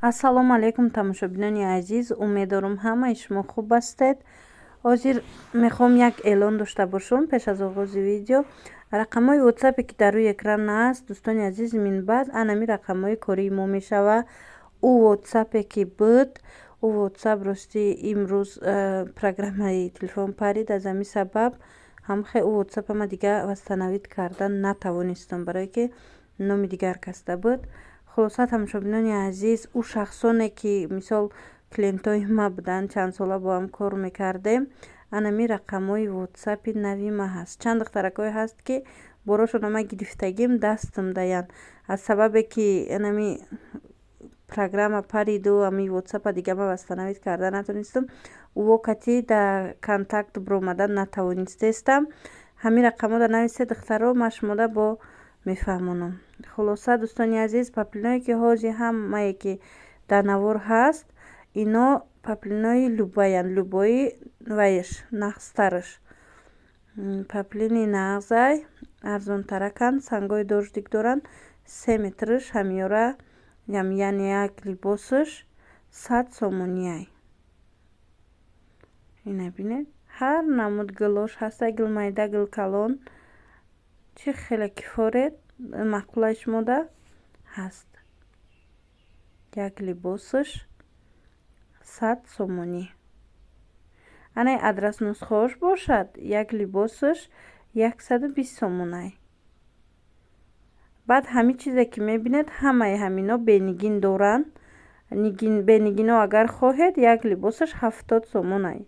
ассалому алайкум тамошобинони азиз, умедворам ҳамаи шумо хуб ҳастед. ҳозир мехоҳам як эълон дошта бошам пеш аз оғози видео. Рақамҳои ватсапе ки дар рӯи экран аст, дӯстони азиз, минбаъд анами рақамҳои кории мо мешава. ӯ ватсапе ки буд, ӯ ватсап рости имрӯз программаи телефон парид, аз ҳамин сабаб ҳамхе ӯ ватсапама дига вастанавид кардан натавонистам, барое ки номи дигар касда буд. хулоса тамошобинони азиз, ӯ шахсоне ки мисол клиентои ма буданд, чанд сола бо ҳам кор мекардем, анами рақамҳои ватсапи нави ма ҳаст. Чанд духтаракое ҳаст ки борошон ама гирифтагим дастам даян, аз сабабе ки анами программа париду ами ватсапа дига ма вастанавид карда натонистам, увокати дар контакт биромадан натавонистестам. ҳамин рақамҳо дар нави се духтаро ма шумода бо мефаҳмонам. хулоса дӯстони азиз, паплиное ки ҳозир ҳамае ки дар навор ҳаст, ино паплинои любаянд, любои вайш нағзтараш. Паплини нағзай арзонтараканд, сангои дождик доранд, 3 метраш ҳамёра, яъне як либосаш 100 сомонияй. ина бинед, ҳар намуд гулош ҳаста, гул майда, гул калон, чӣ хеле кифорет мақулаи шумода ҳаст. як либосаш 100 сомонӣ. ана адрас нусхаош бошад, як либосаш 120 сомонай. баъд ҳамин чизе ки мебинед ҳамаи ҳамино бенигин доранд. бенигино агар хоҳед, як либосаш 70 сомонай.